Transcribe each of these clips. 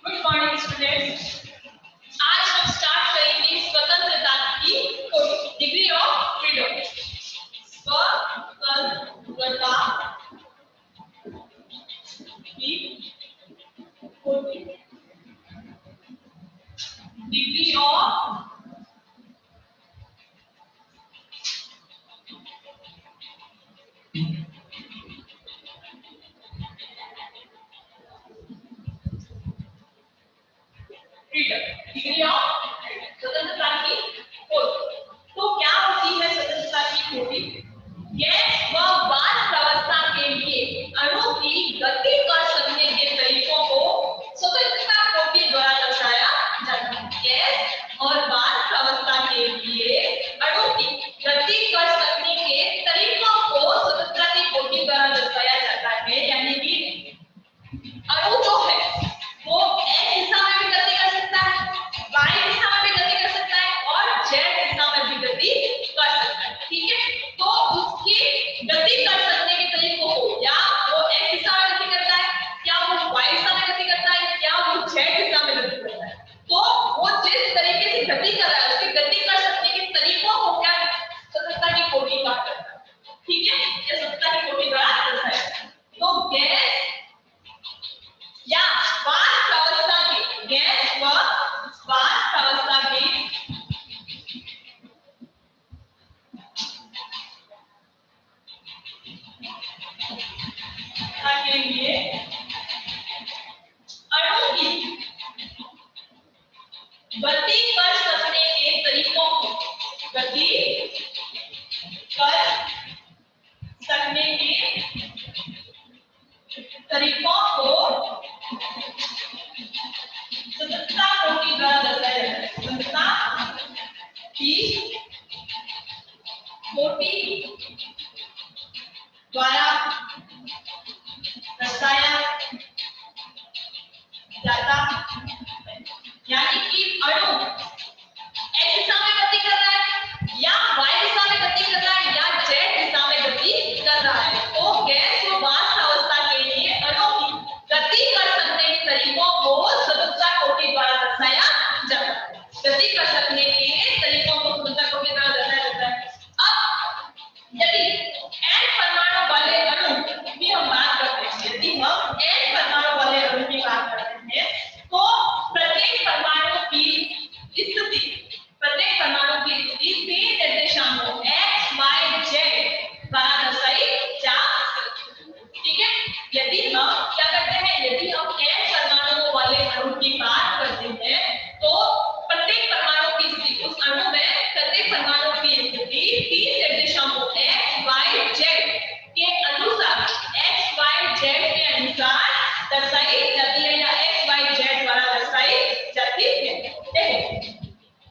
Good morning students. आज हम start करेंगे स्वतंत्रता की खोज, डिग्री ऑफ फ्रीडम। स्वतंत्रता की खोज, degree of freedom, degree of स्वतंत्रता की खोज। तो क्या होती है स्वतंत्रता की खोज? यह वह बाल प्रवस्था के लिए अणु की गति कर सकने के तरीकों को स्वतंत्रता खोज के द्वारा दर्शाया जाता है। गैस और बाल प्रवस्था के लिए अणु की गति कर सकने के तरीकों को स्वतंत्रता की खोज के द्वारा दर्शाया जाता है। यानी कि अणु जो है वो x दिशा में भी गति कर सकता है, y दिशा में भी गति कर सकता है और z दिशा में भी गति कर सकता है। ठीक है, तो उसकी गति कर सकने के तरीकों को, या वो x दिशा में गति करता है, क्या वो y दिशा में गति करता है, क्या वो z दिशा में गति करता है, तो वो जिस तरीके से गति कर रहा है उसकी गति कर सकने के तरीकों को क्या स्वतंत्रता की खोज कहा जाता है। ठीक है, ये स्वतंत्रता की खोज द्वारा दर्शाया जाता है। तो गैस या वाष्प अवस्था की, गैस व वाष्प अवस्था की के लिए अणु की गति कर सकने के तरीकों को, गति कर सकने के तरीकों को स्वतंत्रता खोज के द्वारा दर्शाया जाता है। स्वतंत्रता की खोज द्वारा दर्शाया जाता है। यानी कि अणु x दिशा में गति कर रहा है या y दिशा में गति कर रहा है या z दिशा में गति कर रहा है, तो गैस व वाष्प अवस्था के लिए अणु की गति कर सकने के तरीकों को स्वतंत्रता खोज के द्वारा दर्शाया जाता है। गति कर सकने के तरीकों को स्वतंत्रता खोज के द्वारा दर्शाया जाता है। अब यदि n परमाणु वाले अणु की हम बात करते हैं, यदि हम n परमाणु वाले अणु की बात करते हैं, तो प्रत्येक परमाणु की स्थिति, प्रत्येक परमाणु की स्थिति तीन निर्देशांकों x, y, z द्वारा दर्शाई जा सकती है। ठीक है, यदि हम क्या करते हैं, यदि हम n परमाणुओं वाले अणु की बात करते हैं, तो प्रत्येक परमाणु की स्थिति, उस अणु में प्रत्येक परमाणु की स्थिति तीन निर्देशांकों x, y, z के अनुसार, x, y, z के अनुसार दर्शाई जाती है या x, y, z द्वारा दर्शाई जाती है।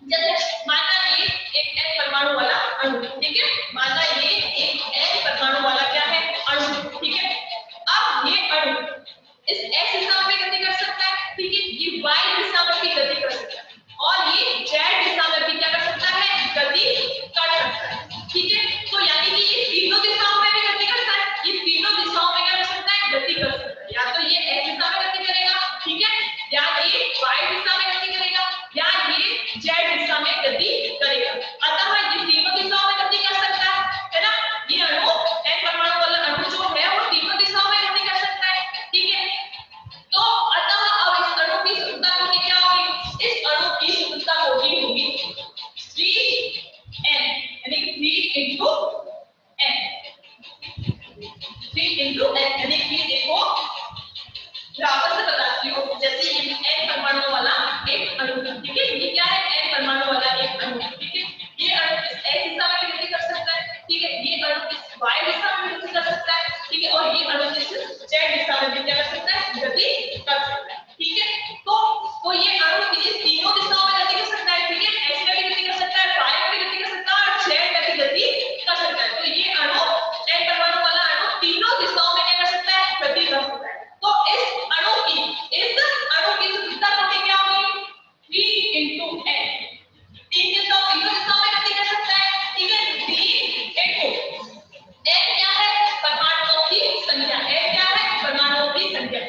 जैसे माना ये एक n परमाणु वाला अणु, ठीक है, माना ये एक n परमाणु वाला क्या है, अणु। ठीक है, अब ये अणु इस x दिशा में भी गति कर सकता है, ठीक है, ये y दिशा में भी गति कर सकता है और ये z दिशा में भी क्या कर सकता है, गति कर सकता है। ठीक है, तो यानी कि ये तीनों दिशाओं में भी गति करता है, ये तीनों दिशाओं में क्या कर सकता है, गति कर सकता है। या तो ये x दिशा में गति करेगा, ठीक है, या ये y दिशा में गति करेगा, या ये z दिशा में गति करेगा। अतः ये तीनों दिशाओं में गति कर सकता है ना। ये अणु n परमाणु वाला अणु जो है वो तीनों दिशाओं में गति कर सकता है। ठीक है, तो अतः अब इस अणु की स्वतंत्रता खोज क्या होगी, इस अणु की स्वतंत्रता खोज होगी 3n, यानी कि 3 into n, 3 into n, यानी कि देखो बराबर से बताती हूँ। जैसे ये n परमाणु वाला एक अणु, ठीक है, ये क्या है, n परमाणु वाला एक अणु, ठीक है, ये अणु इस x दिशा में गति कर सकता है, ठीक है, ये अणु इस y दिशा में गति कर सकता है, ठीक है, और ये अणु इस z दिशा में भी क्या कर सकता है, गति कर सकता है। ठीक है, तो ये अणु इस तीनों दिशाओं में गति कर सकता है, ठीक है, x में भी गति कर सकता है, y में भी गति कर सकता है और z में भी गति कर सकता है। तो ये अणु n परमाणु वाला अणु तीनों दिशाओं में क्या कर सकता है, गति कर सकता है। तो इस अणु की स्वतंत्रता खोज क्या होगी, 3 into n, तीन दिशाओं में गति कर सकता है, ठीक है, 3 into n क्या है, परमाणुओं की संख्या, n क्या है, परमाणुओं की संख्या,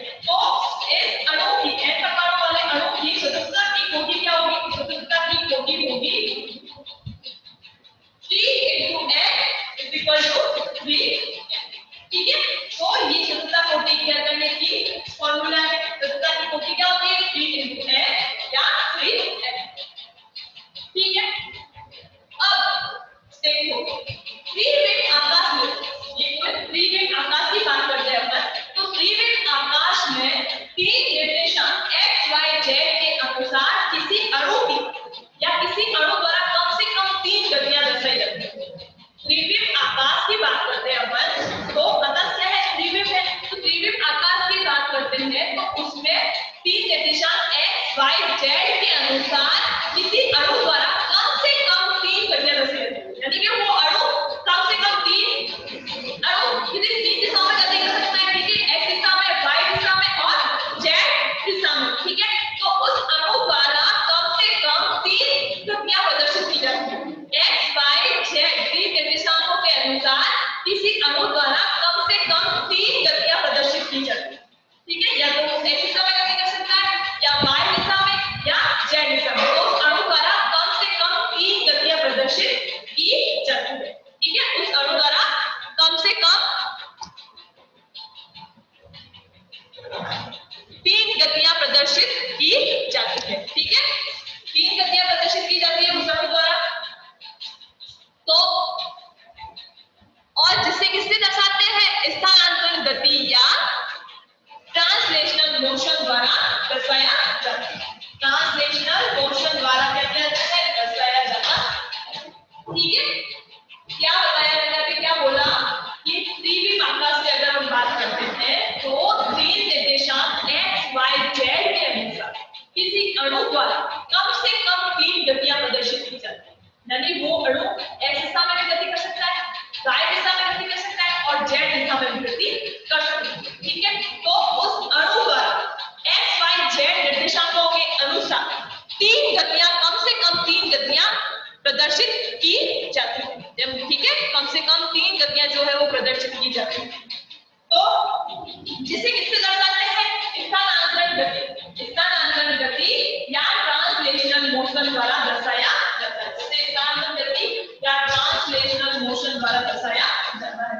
तीन गतियां प्रदर्शित की जाती है। ठीक है, या तो x दिशा में गति कर सकता है, या y दिशा में, या z दिशा में। तो उस अणु द्वारा कम से कम तीन गतियां प्रदर्शित की जाती है। ठीक है, उस अणु द्वारा कम से कम तीन गतियां प्रदर्शित की जाती है। ठीक है, तीन गतियां प्रदर्शित की जाती है उस अणु द्वारा। तो और जिसे किससे दर्शाते हैं, स्थानांतरण गति या ट्रांसलेशनल मोशन द्वारा दर्शाया जाता है। ट्रांसलेशनल मोशन द्वारा क्या किया जाता है, दर्शाया जाता है। ठीक है, क्या बताया मैंने अभी, क्या बोला कि त्रिविम आकाश से अगर हम बात करते हैं तो तीन निर्देशांक x y z के अनुसार किसी अणु द्वारा कम से कम तीन गतियां प्रदर्शित की जाती है। यानी वो अणु x दिशा में भी गति कर सकता है, y दिशा में गति कर सकता है और z दिशा में भी गति कर सकता है। ठीक है, तो उस अणु द्वारा x y z निर्देशांकों के अनुसार तीन गतियां, कम से कम तीन गतियां प्रदर्शित की जाती है। ठीक है, कम से कम तीन गतियां जो है वो प्रदर्शित की जाती है। तो जिसे किससे दर्शाते हैं, स्थानांतरण गति, स्थानांतरण गति या ट्रांसलेशनल मोशन द्वारा दर्शाया जाता है। जिसे स्थानांतरण गति या ट्रांसलेशनल मोशन द्वारा दर्शाया जाता है।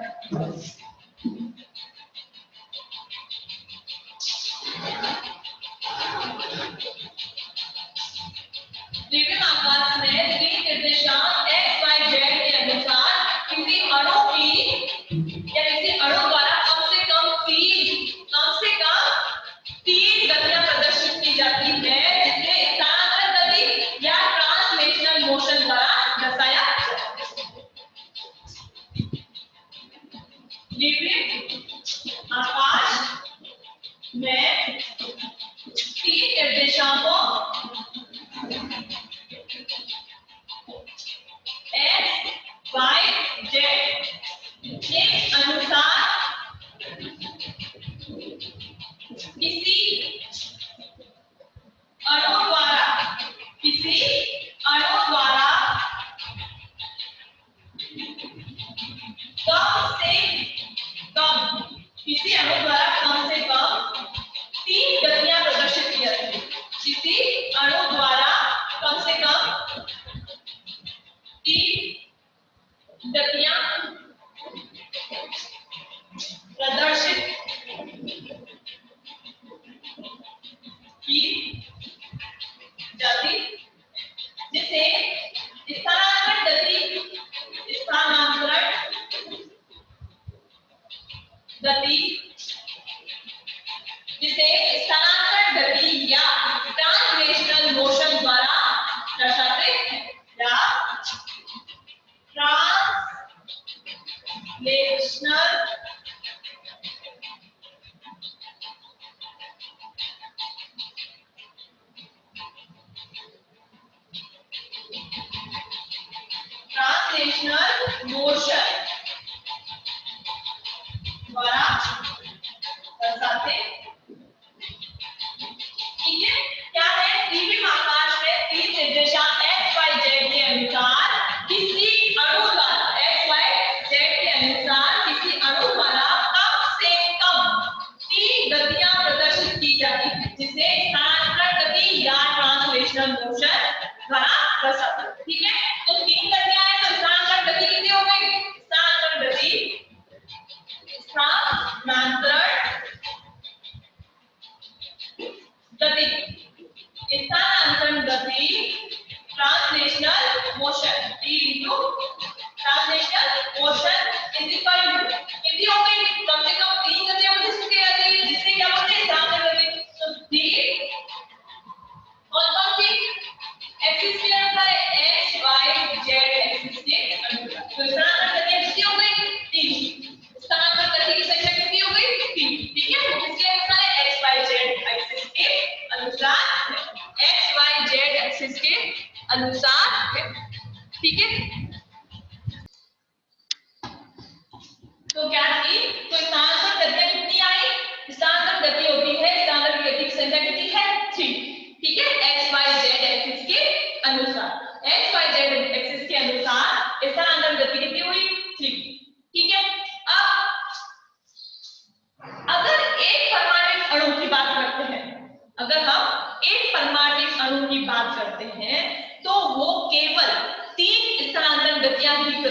त्रिविम आकाश में तीन निर्देशांक x y z के अनुसार किसी अणु की या किसी अणु द्वारा कम से कम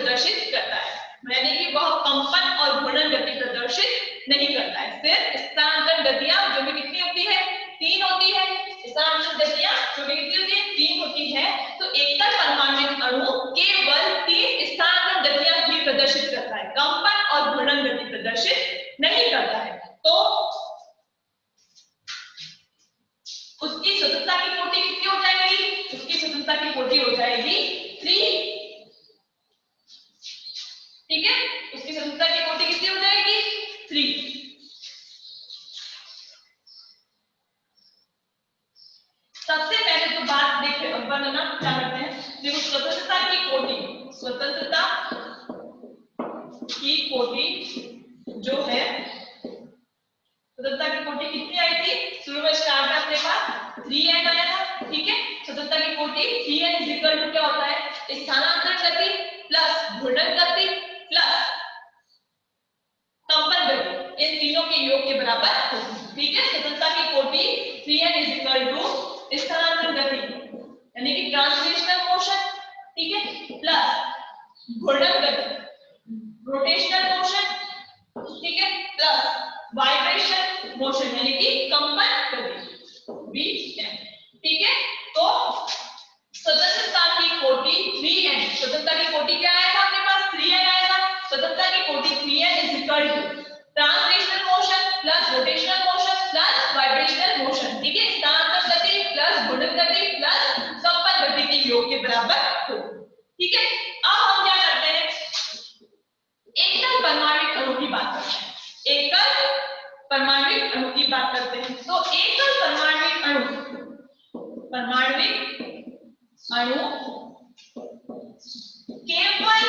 प्रदर्शित करता है, यानी कि वह कंपन और घूर्णन गति प्रदर्शित नहीं करता है। सिर्फ स्थानांतरण गतियां जो भी कितनी होती है, 3 होती है। स्थानांतरण गतियां जो भी कितनी होती है, 3 होती है। तो एकल परमाणु अणु केवल 3 स्थानांतरण गतियां ही प्रदर्शित करता है, कंपन और घूर्णन गति प्रदर्शित नहीं करता है। तो उसकी स्वतंत्रता की कोटि कितनी हो जाएगी, उसकी स्वतंत्रता की कोटि हो जाएगी 3। ठीक है, उसकी स्वतंत्रता की कोटि कितनी हो जाएगी, 3। सबसे पहले तो बात देखिए अपन ना क्या करते हैं, देखो स्वतंत्रता की कोटि, स्वतंत्रता की कोटि जो है, स्वतंत्रता की कोटि कितनी आई थी, शुरू में स्टार्ट में अपने पास 3n आया था। ठीक है, स्वतंत्रता की कोटि 3n इज इक्वल टू क्या होता है, स्थानांतरण गति प्लस घूर्णन गति प्लस कंपन गति, इन तीनों के योग के बराबर होगी। ठीक है, स्वतंत्रता की कोटि 3n इज इक्वल टू स्थानांतरण गति यानी कि ट्रांसलेशनल मोशन, ठीक है, प्लस घूर्णन गति रोटेशनल मोशन, ठीक है, प्लस वाइब्रेशन मोशन यानी कि कंपन गति Vm। ठीक है, तो स्वतंत्रता की कोटि 3n, स्वतंत्रता की कोटि क्या आया था अपने पास, 3n आया था। स्वतंत्रता की कोटि 3n is equal to translational motion plus rotational motion plus vibrational motion, ठीक है, स्थानांतरण गति प्लस घूर्णन गति प्लस कंपन गति के योग के बराबर हो। ठीक है, अब हम क्या करते हैं, एकल परमाणु अणु की बात करते हैं, एकल परमाणु अणु की बात करते हैं। तो एकल परमाणु अणु केवल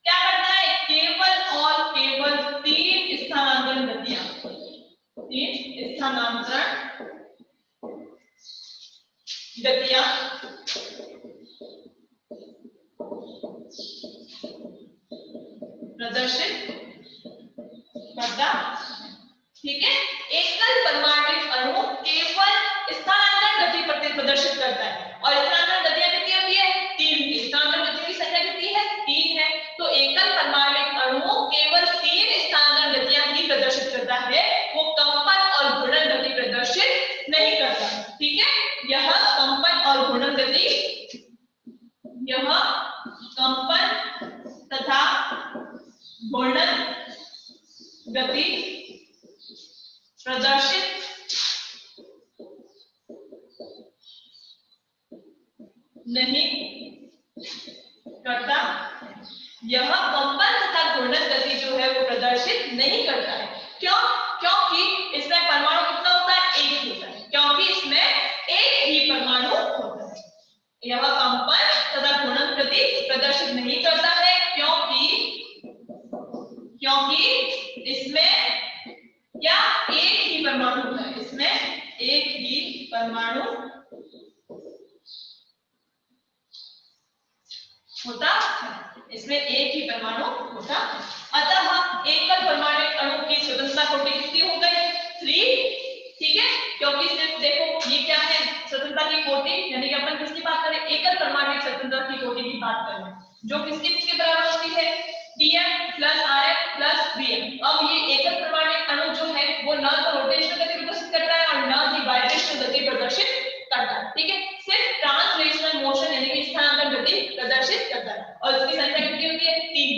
क्या करता है, केवल और केवल 3 स्थानांतरण गतियां, 3 स्थानांतरण गतियां प्रदर्शित करता। ठीक है, एकल परमाणु अणु केवल स्थानांतरण गति प्रदर्शित करता है, और स्थानांतरण गतियां कितनी होती है, 3। स्थानांतरण गतियों की संख्या कितनी है, 3 है। तो एकल परमाणु अणु केवल 3 स्थानांतरण गतियां ही प्रदर्शित करता है, वो कंपन और घूर्णन गति प्रदर्शित नहीं करता। ठीक है, यह कंपन और घूर्णन गति, यह कंपन तथा घूर्णन गति प्रदर्शित नहीं करता, यह कंपन तथा घूर्णन गति जो है वो प्रदर्शित नहीं करता है। क्यों, क्योंकि इसमें परमाणु कितना होता है, एक होता है, क्योंकि इसमें एक ही परमाणु होता है। यह कंपन तथा घूर्णन गति प्रदर्शित नहीं करता है क्योंकि इसमें क्या एक ही परमाणु होता है, इसमें एक ही परमाणु होता है, इसमें एक ही परमाणु होता है। अतः एकल परमाणु अणु की स्वतंत्रता कोटि कितनी हो गई, 3। ठीक है, क्योंकि सिर्फ देखो ये क्या है, स्वतंत्रता की कोटि यानी कि अपन किसकी बात करें, एकल परमाणु स्वतंत्रता की कोटि की बात करें, जो किसके बराबर होती है, Tm plus Rm plus Vm। अब ये एकल परमाणु अणु जो है वो न तो रोटेशनल गति प्रदर्शित करता है और न ही वाइब्रेशनल गति प्रदर्शित करता है। ठीक है, सिर्फ ट्रांसलेशनल मोशन यानी कि स्थानांतरण गति प्रदर्शित करता है, और इसकी संख्या कितनी होती है, 3।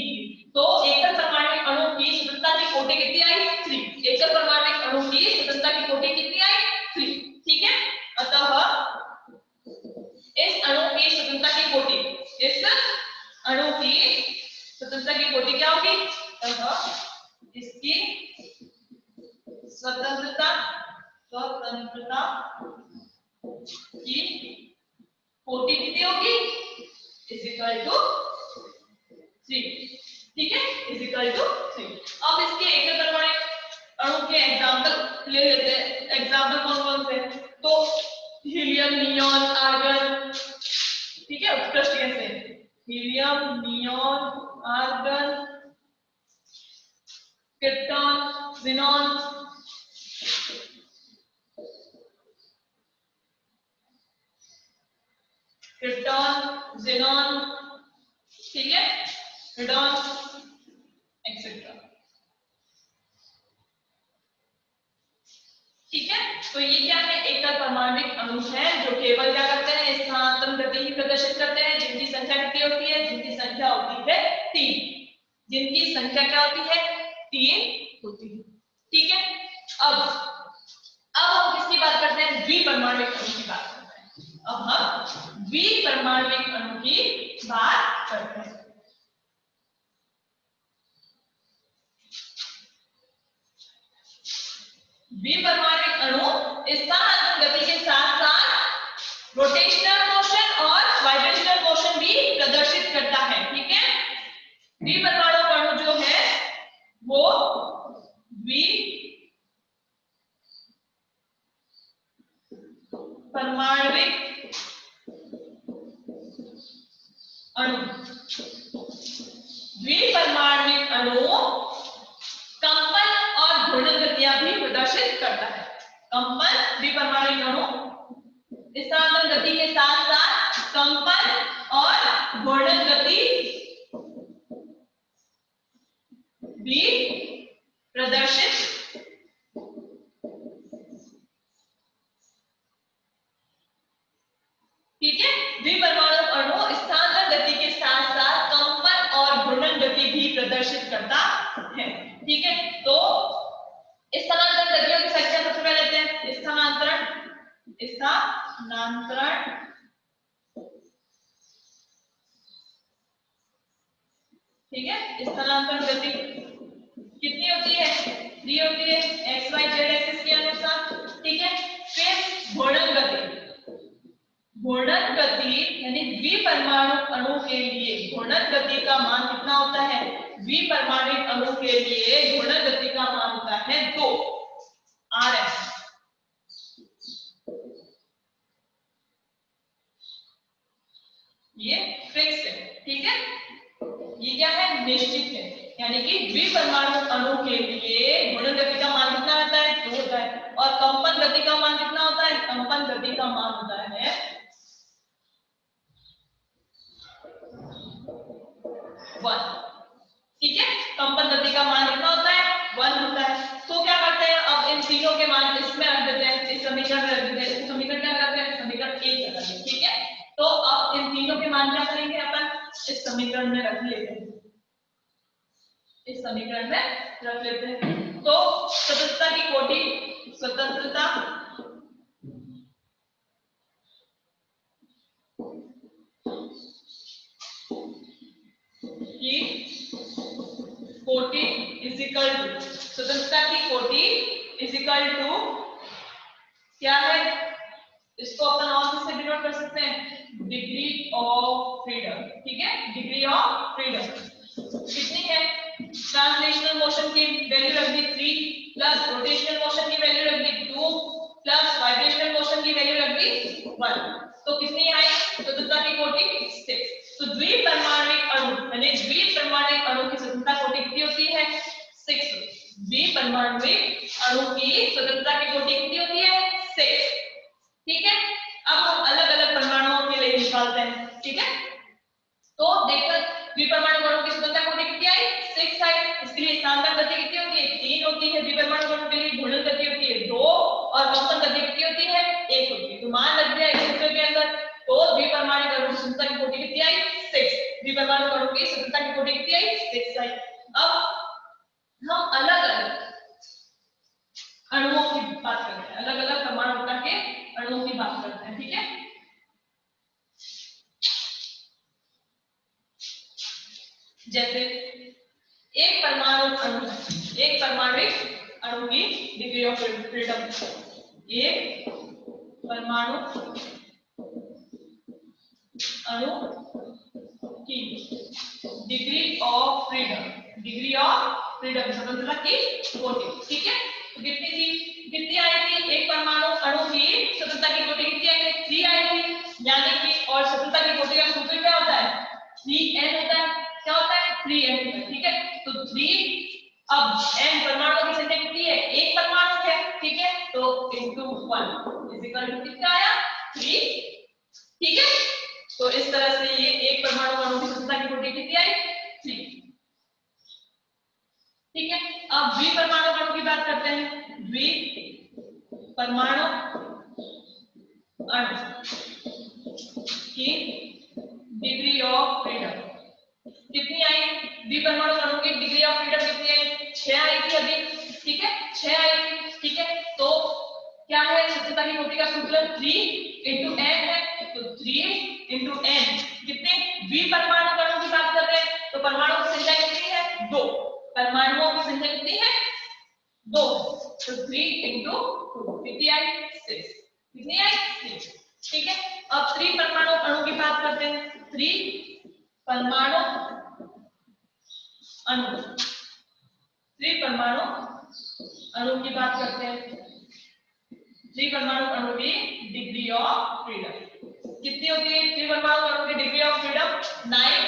तो एकल परमाणु अणु की स्वतंत्रता की कोटि कितनी आई, 3। एकल परमाणु अणु की स्वतंत्रता की कोटि कितनी आई, 3। ठीक है, अतः इस अणु की स्वतंत्रता की कोटि, इस अणु की स्वतंत्रता की कोटि क्या होगी, इसकी स्वतंत्रता की कोटि कितनी होगी, इज इक्वल टू 3। ठीक है, इज इक्वल टू 3। अब इसके एकल परमाणु अणु के एग्जांपल ले लेते हैं। एग्जांपल कौन कौन से, तो हीलियम, नियॉन, आर्गन। ठीक है, उत्कृष्ट कैसे, helium, neon, argon, krypton, xenon, krypton, xenon, ठीक है, रेडॉन एक्सेट्रा। ठीक है, तो ये क्या है, एकल परमाणविक अणु है जो केवल क्या करते हैं, स्थानांतरण गति ही प्रदर्शित करते हैं, जिनकी संख्या कितनी होती है, जिनकी संख्या होती है 3, जिनकी संख्या क्या होती है 3 होती है। ठीक है, अब हम किसकी बात करते हैं, द्विपरमाणविक अणु की बात करते हैं। अब हम द्विपरमाणविक अणु की बात करते हैं। द्विपरमाणविक अणु स्थानांतरण गति के साथ साथ रोटेशनल मोशन और वाइब्रेशनल मोशन भी प्रदर्शित करता है। ठीक है, द्विपरमाणु अणु जो है वो परमाणविक अणु, द्विपरमाणविक अणु कंपन और घूर्णन गतियां भी प्रदर्शित करता है। कंपन, द्विपरमाणविक अणु स्थानांतरण गति के साथ साथ कंपन और घूर्णन गति भी प्रदर्शित ठीक है, द्विपरमाणु अणु स्थानांतरण गति के साथ साथ कंपन और घूर्णन गति भी प्रदर्शित करता है। ठीक है, तो स्थानांतरण गतियों की संख्या सबसे पहले लेते हैं। स्थानांतरण ठीक है, स्थानांतरण गति कितनी होती है, 3 होती है एक्स वाई जेड एक्सिस के अनुसार। ठीक है, फिर घूर्णन गति यानी द्विपरमाणु अणु के लिए घूर्णन गति का मान कितना होता है, द्विपरमाणविक अणु के लिए घूर्णन गति का मान होता है 2 RF। ये फिक्स है। ठीक है, ये क्या है, निश्चित है, यानी कि द्विपरमाणु अणु के लिए घूर्णन गति का मान कितना होता है, 2 होता है, और कंपन गति का मान कितना होता है, कंपन गति का मान होता है 1। ठीक है, कंपन गति का मान कितना होता है, 1 होता है। तो क्या करते हैं, अब इन तीनों के मान इसमें रख देते हैं, इस समीकरण में रख देते हैं। समीकरण क्या करते हैं, समीकरण 1 लगा देंगे। ठीक है, तो अब इन तीनों के मान क्या करेंगे, अपन इस समीकरण में रख लेते हैं, इस समीकरण में रख लेते हैं। तो स्वतंत्रता की कोटि, स्वतंत्रता की कोटि इज इक्वल टू, स्वतंत्रता की कोटि इज इक्वल टू क्या है, इसको अपन और किससे डिनोट कर सकते हैं, डिग्री ऑफ फ्रीडम। ठीक है, डिग्री ऑफ फ्रीडम कितनी है, ट्रांसलेशनल मोशन की वैल्यू रख दी 3 प्लस रोटेशनल मोशन की वैल्यू रख दी 2 प्लस वाइब्रेशनल मोशन की वैल्यू रख दी 1। तो कितनी आई, स्वतंत्रता की कोटि 6। तो द्विपरमाणविक अणु यानी द्विपरमाणविक अणु की स्वतंत्रता कोटि कितनी होती है, 6। द्विपरमाणविक अणु की स्वतंत्रता की कोटि कितनी होती है, 6। ठीक है, अब हम अलग अलग परमाणुओं के लिए निकालते हैं। ठीक है, तो देखो द्विपरमाणु अणु की स्वतंत्रता कोटि कितनी आई, 6 आई। इसके लिए स्थानांतरण गति कितनी होती है, 3 होती है। द्विपरमाणु अणु के लिए घूर्णन गति होती है 2 और कंपन गति कितनी होती है, 1 होती है। तो मान लग गया इस सूत्र के अंदर। तो द्विपरमाणु अणु की स्वतंत्रता की कोटि कितनी आई, 6। द्विपरमाणु अणु की स्वतंत्रता की कोटि कितनी आई, 6 आई। अब हम अलग अलग अणुओं की बात करते हैं, अलग अलग परमाणु के अणुओं की बात करते हैं। ठीक है, जैसे एक परमाणु अणु, एक परमाणविक अणु की डिग्री ऑफ फ्रीडम, एक परमाणु अणु की degree of freedom, degree of freedom स्वतंत्रता की कोटि। ठीक है, तो कितनी थी, कितनी आई थी, एक परमाणु अणु की स्वतंत्रता की कोटि कितनी आई थी, 3 आई थी। यानी कि और स्वतंत्रता की कोटि का सूत्र क्या होता है, 3n होता है। क्या होता है, 3n होता है। ठीक है, तो 3, अब n परमाणुओं की संख्या कितनी है, एक परमाणु है। ठीक है, तो into 1 इज इक्वल टू कितना आया, 3। ठीक है, तो इस तरह से ये एक परमाणु अणु की स्वतंत्रता की कोटि कितनी आई? 3। ठीक है, अब द्विपरमाणु अणु की बात करते हैं। द्विपरमाणु अणु की डिग्री ऑफ फ्रीडम कितनी आई? द्विपरमाणु अणु की डिग्री ऑफ फ्रीडम कितनी आई? 6 आई थी अभी। ठीक है, 6 आई थी। ठीक है, तो क्या है स्वतंत्रता की कोटि का सूत्र? 3 into n है, तो 3 into n कितने? द्विपरमाणु अणु की बात कर रहे हैं तो परमाणुओं की संख्या कितनी है? 2। परमाणुओं की संख्या कितनी है? 2। तो 3 into 2 कितनी आई? 6। कितनी आई? 6। ठीक है, अब त्रिपरमाणु अणु की बात करते हैं। त्रिपरमाणु अणु, त्रिपरमाणु अणु की बात करते हैं। त्रिपरमाणु अणु की डिग्री ऑफ फ्रीडम कितनी होती है? त्रिपरमाणु अणु की डिग्री ऑफ फ्रीडम 9।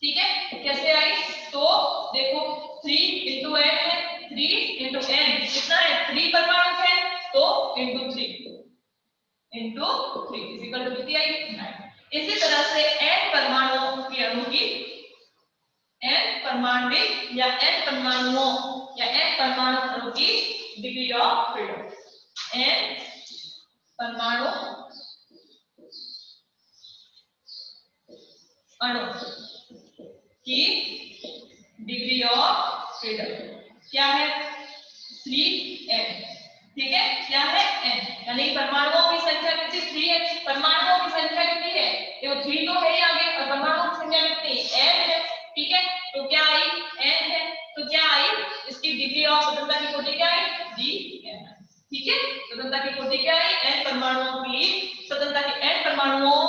ठीक है, कैसे आई? तो देखो 3 into n है, 3 into n कितना है? 3 परमाणु है तो into 3 is equal to कितनी आई? 9। इसी तरह से n परमाणुओं की अणु की n परमाणविक या n परमाणुओं या n परमाणु अणु की डिग्री ऑफ फ्रीडम, n परमाणु अणु की डिग्री ऑफ फ्रीडम क्या है? 3n। ठीक है, क्या है? n, यानी परमाणुओं की संख्या कितनी? 3 है। परमाणुओं की संख्या कितनी है? देखो 3 तो है ही आगे, और परमाणुओं की संख्या कितनी? n है। ठीक है, तो क्या आई? n है, तो क्या आई? इसकी डिग्री ऑफ स्वतंत्रता की कोटि क्या आई? dn। ठीक है, स्वतंत्रता की कोटि क्या आई? n परमाणुओं की स्वतंत्रता की n परमाणुओं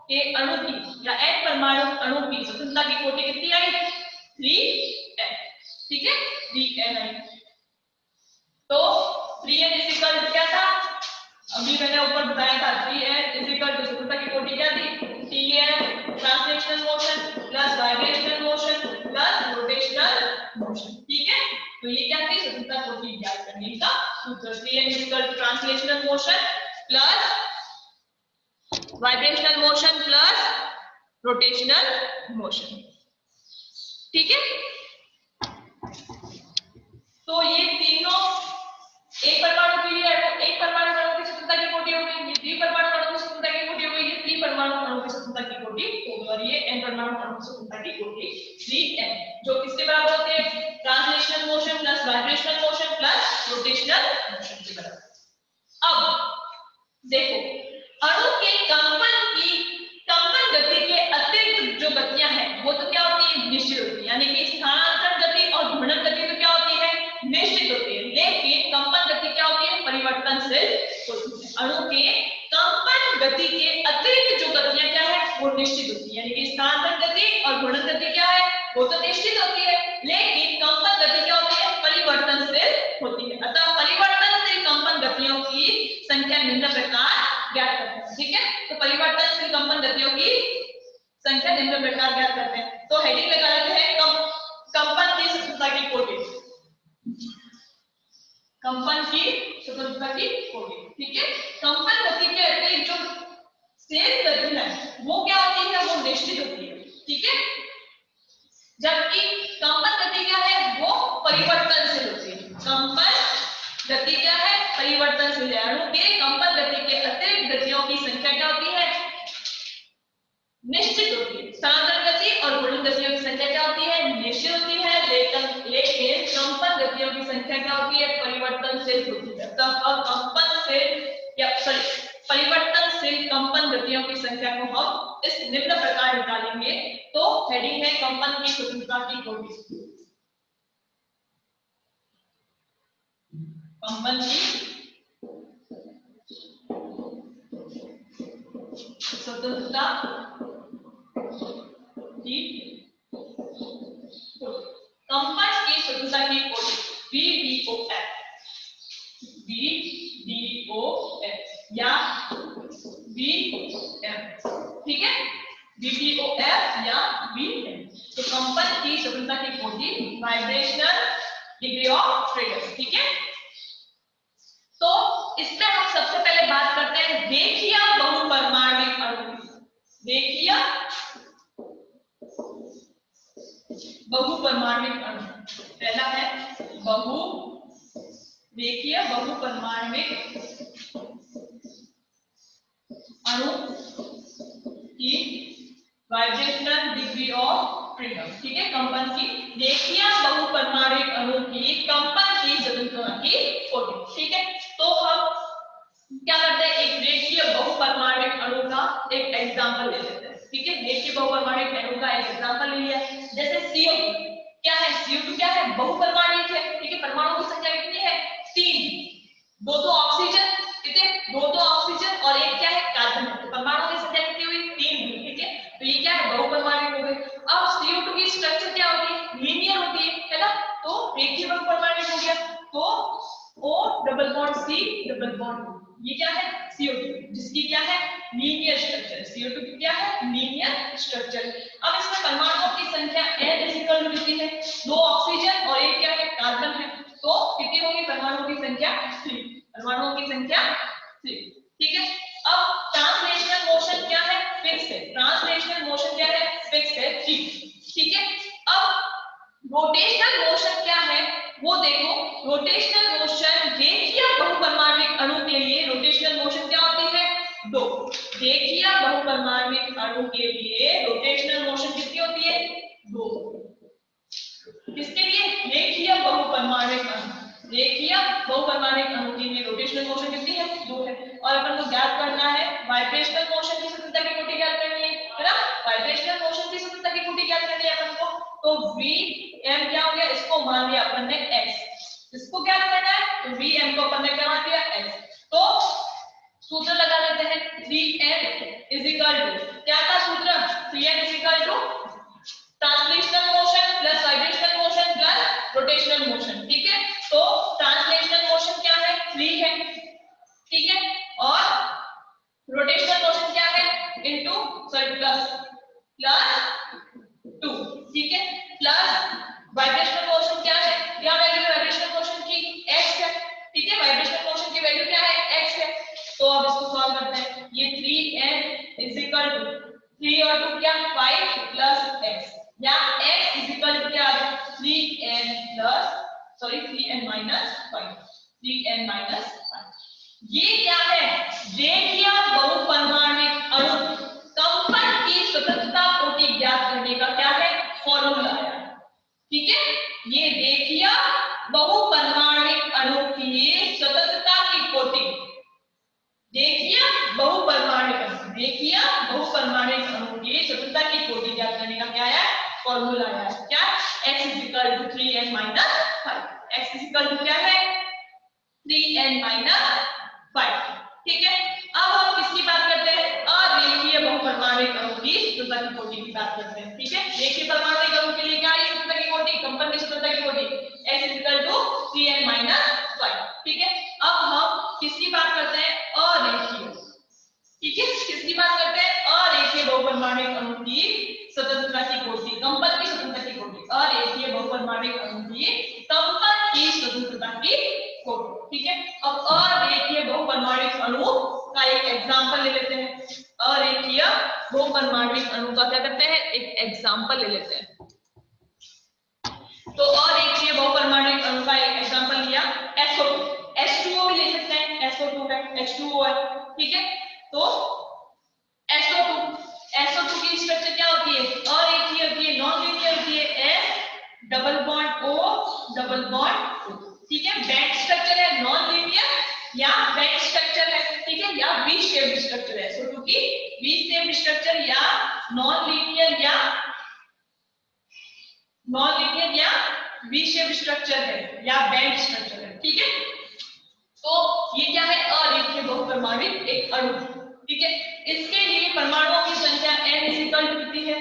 के अणु की या n परमाणु अणु की स्वतंत्रता की कोटि कितनी आई? 3n। ठीक है, 3n आई। तो 3n इज इक्वल टू क्या था? अभी मैंने ऊपर बताया था 3n इज इक्वल टू स्वतंत्रता की कोटि क्या थी? Tm translational motion plus vibrational motion plus rotational motion. ठीक है, तो ये क्या थी? स्वतंत्रता कोटि ज्ञात करने का सूत्र। 3n is equal to translational motion plus vibrational motion plus rotational motion. ठीक है, तो ये तीनों एक परमाणु के लिए एक परमाणु अणु की स्वतंत्रता की कोटि हो गई, ये द्विपरमाणु अणु की स्वतंत्रता की कोटि हो गई, ये त्रिपरमाणु अणु की स्वतंत्रता की कोटि हो गई, और ये n परमाणु अणु की स्वतंत्रता की कोटि 3n, जो किसके बराबर होते हैं? Translational motion plus vibrational motion plus rotational motion के बराबर। अब देखो अणु के कंपन गति के अतिरिक्त जो गतियां हैं वो तो क्या होती है? निश्चित होती है, यानी कि स्थानांतरण गति और घूर्णन गति तो क्या होती है? निश्चित होती है, लेकिन कंपन गति क्या होती है? परिवर्तनशील होती है। अणु के कंपन गति के अतिरिक्त जो गतियां क्या है? वो निश्चित होती है, यानी कि स्थानांतरण गति और घूर्णन गति क्या है? वो तो निश्चित होती है, लेकिन कंपन गति क्या होती है? परिवर्तनशील होती है। अतः परिवर्तनशील कंपन गतियों की संख्या निम्न प्रकार ज्ञात करते हैं। ठीक है, तो परिवर्तनशील कंपन गतियों की संख्या निम्न प्रकार ज्ञात करते हैं। तो हेडिंग लगा लेते हैं कंपन की स्वतंत्रता की कोटि, कंपन की स्वतंत्रता की कोटि। ठीक है, कंपन गति के अतिरिक्त जो शेष गति है वो क्या होती है? वो निश्चित होती है। ठीक है, जबकि कंपन गति क्या है? वो परिवर्तनशील होती है। कंपन गति क्या है? परिवर्तनशील है। अणु के कंपन गति के अतिरिक्त गतियों की संख्या क्या होती है? निश्चित होती है। स्थानांतरण गति और घूर्णन गतियों की संख्या क्या होती है? निश्चित होती है, लेकिन कंपन गतियों की संख्या क्या होती है? परिवर्तनशील होती है। तो कंपनशील या परिवर्तनशील कंपन गतियों की संख्या को हम इस निम्न प्रकार निकालेंगे। तो हेडिंग है कंपन की स्वतंत्रता की कोटि, कंपन की स्वतंत्रता की कंपन की स्वतंत्रता की कोटि BDOF या VM। ठीक है, BDOF या VM। तो कंपन की स्वतंत्रता की कोटि वाइब्रेशनल डिग्री ऑफ फ्रीडम। ठीक है, तो इसमें हम सबसे पहले बात करते हैं रेखीय बहुपरमाणविक अणु की। रेखीय बहुपरमाणविक अणु की वाइब्रेशनल डिग्री ऑफ फ्रीडम, ठीक है, कंपन की, रेखीय बहुपरमाणविक अणु की कंपन की स्वतंत्रता की कोटि, ठीक है। तो हम क्या करते हैं, एक रेखीय बहुपरमाणविक अणु का एक एग्जांपल ले लेते हैं, ठीक है। रेखीय बहुपरमाणविक अणु का एक एग्जांपल ले लिया, जैसे CO2 क्या है, CO2 क्या है, बहुपरमाणविक है, ठीक है। परमाणुओं की संख्या कितनी है, 3, दो ऑक्सीजन, कितने, दो ऑक्सीजन और एक क्या है, कार्बन है। तो परमाणुओं की संख्या कितनी हुई, 3 हुई, ठीक है। तो ये क्या है, बहुपरमाणविक हो गए। अब CO2 की स्ट्रक्चर क्या होती है, लीनियर होती है ना, तो रेखीय बहुपरमाणविक हो गया। तो O double bond C double bond, ये क्या है, CO2, जिसकी क्या है, लीनियर स्ट्रक्चर। CO2 की क्या है, लीनियर स्ट्रक्चर। अब इसमें परमाणुओं की संख्या N कितनी है, 2 ऑक्सीजन और एक क्या है, कार्बन है। तो कितनी होगी परमाणुओं की संख्या, 3, परमाणुओं की संख्या 3, ठीक है। अब ट्रांसलेशनल मोशन क्या है, फिक्स है, ट्रांसलेशनल मोशन क्या है, फिक्स है, 3, ठीक है। अब रोटेशनल मोशन क्या है वो देखो, रोटेशनल मोशन रेखीय बहुपरमाणविक अणु के लिए रोटेशनल मोशन क्या होती है, 2, रेखीय बहुपरमाणविक अणु के लिए रोटेशनल मोशन कितनी होती है, 2, किसके लिए, रेखीय बहुपरमाणविक अणु, रेखीय बहुपरमाणविक अणु के लिए रोटेशनल मोशन कितनी है, 2 है। और अपन को ज्ञात करना है वाइब्रेशनल मोशन की स्वतंत्रता की कोटि ज्ञात करनी है ना, वाइब्रेशनल मोशन की स्वतंत्रता की कोटि ज्ञात करनी है अपन को। तो Vm क्या हो गया, इसको मान लिया अपन ने x, इसको क्या करना है, तो Vm को अपन ने क्या मान लिया x। तो सूत्र लगा लेते हैं, 3m इज इक्वल टू, क्या था सूत्र, 3m is equal to translational motion plus vibrational motion plus rotational motion, ठीक है। तो ट्रांसलेशनल मोशन क्या है, 3 है, ठीक है, और रोटेशनल मोशन क्या है, इनटू सॉरी प्लस 2, ठीक है, प्लस वाइब्रेशनल मोशन क्या है, क्या वैल्यू है वाइब्रेशनल मोशन की, x है, ठीक है, वाइब्रेशनल मोशन की वैल्यू क्या है, x है। तो अब इसको सॉल्व करते हैं, ये 3n इज इक्वल टू 3 और 2 क्या 5 प्लस x, या x इज इक्वल टू क्या आ गया 3n plus sorry 3n minus 5, 3n minus 5। ये क्या है, रेखीय बहुपरमाणविक अणु कंपन की स्वतंत्रता कोटि ज्ञात करने का क्या है, फॉर्मूला है, ठीक है। ये रेखीय बहुपरमाणविक अणु की स्वतंत्रता की कोटि, रेखीय बहुपरमाणविक अणु, रेखीय बहुपरमाणविक अणु की स्वतंत्रता की कोटि ज्ञात करने का क्या है, फॉर्मूला है, क्या, x is equal to 3n minus 5, x is equal to क्या है 3n माइनस 5, ठीक है। अब हम किसकी बात करते हैं, अरेखीय बहुपरमाणविक अणु की स्वतंत्रता की कोटि की बात करते हैं, ठीक है। रेखीय परमाणविक अणु के लिए क्या है स्वतंत्रता की कोटि, कंपन की स्वतंत्रता की कोटि, x is equal to 3n minus 5, ठीक है। अब हम किसकी बात करते हैं, अरेखीय, ठीक है, किसकी बात करते हैं, अरेखीय बहुपरमाणविक अणु की स्वतंत्रता की कोटि, कंपन की स्वतंत्रता की कोटि, अरेखीय बहुपरमाणविक अणु की कंपन की स्वतंत्रता की कोटि, ठीक है। अब अरेखीय बहुपरमाणविक अणु का एक एग्जांपल ले लेते हैं, अरेखीय बहुपरमाणविक अणु का क्या करते हैं, एक एग्जांपल ले लेते हैं। तो अरेखीय बहुपरमाणविक अणु का एक एग्जांपल लिया SO2, H2O भी ले सकते हैं, SO2 है, H2O है, ठीक है। तो SO2 की स्ट्रक्चर क्या होती है, अरेखीय होती है, नॉन लीनियर होती है, S double bond O double bond O, ठीक है। बैंड स्ट्रक्चर है, नॉन लीनियर या बैंड स्ट्रक्चर है, ठीक है, या वी शेप्ड स्ट्रक्चर है, SO2 की वी शेप्ड स्ट्रक्चर या नॉन लीनियर या वी शेप्ड स्ट्रक्चर है या बैंड स्ट्रक्चर है, ठीक है। तो ये क्या है, अरेखीय बहुपरमाणविक एक अणु, ठीक है। इसके लिए परमाणुओं की संख्या n इज इक्वल टू कितनी है,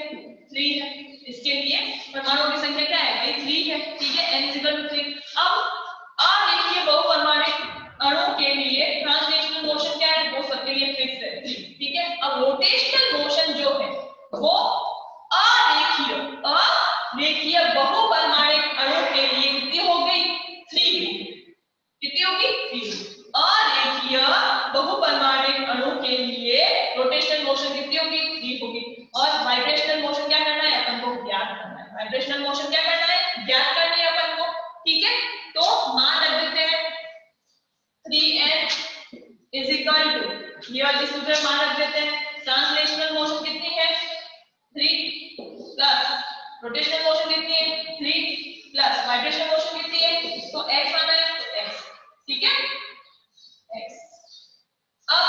3 है, इसके लिए परमाणुओं की संख्या क्या है भाई 3 है, ठीक है, n इज इक्वल टू 3। अब अरेखीय बहुपरमाणविक अणु के लिए ट्रांसलेशनल मोशन क्या है, वो सबके लिए फिक्स है 3, ठीक है। अब रोटेशनल मोशन जो है वो अरेखीय बहुपरमाणविक अणु के लिए कितनी हो गई, 3, कितनी होगी 3। अरेखीय बहुपरमाणविक अणु के लिए रोटेशनल मोशन कितनी होगी, 3 होगी। और vibrational motion is equal to, ये वाली सूत्र मान रख देते हैं, ट्रांसलेशनल मोशन कितनी है 3 प्लस रोटेशनल मोशन कितनी है 3 प्लस वाइब्रेशन मोशन कितनी है, तो x आना है तो x, ठीक है x। अब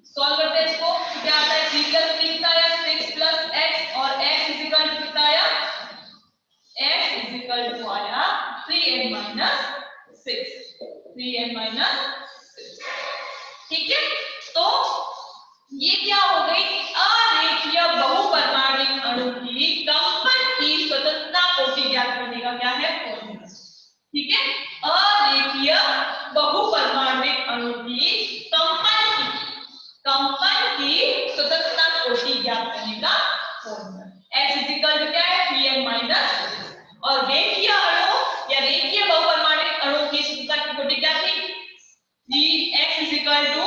सॉल्व करते हैं इसको, तो क्या आता है 3 प्लस 3 कितना आया 6 प्लस x और x इज इक्वल टू कितना आया, x इज इक्वल टू आया 3n माइनस 6, 3n माइनस 6, ठीक है। तो ये क्या हो गई, अरेखीय बहुपरमाणिक अणु की कंपन की स्वतंत्रता कोटि ज्ञात करने का क्या है फॉर्मूला, ठीक है। अरेखीय बहुपरमाणिक अणु की कंपन की स्वतंत्रता कोटि ज्ञात करने का formula, x is equal to क्या है 3n माइनस, और रेखीय अणु या रेखीय बहुपरमाणिक अणु की स्वतंत्रता की कोटि क्या थी, x इज इक्वल टू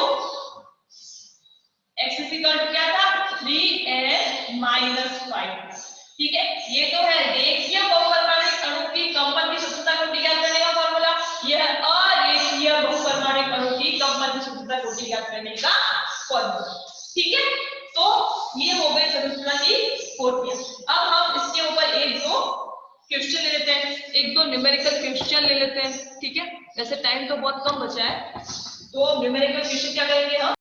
क्या था 3n माइनस 5, ठीक है। ये तो है रेखीय बहुपरमाणिक अणु की कंपन की स्वतंत्रता कोटि ज्ञात करने का फॉर्मूला, यह अरेखीय बहुपरमाणिक अणु की कंपन की स्वतंत्रता कोटि ज्ञात करने का फॉर्मूला, ठीक है। तो ये हो गई स्वतंत्रता की कोटियां। अब हम इसके ऊपर एक दो क्वेश्चन ले लेते हैं, एक दो न्यूमेरिकल क्वेश्चन ले लेते हैं, ठीक है। वैसे टाइम तो बहुत कम बचा है, तो न्यूमेरिकल क्वेश्चन क्या करेंगे हम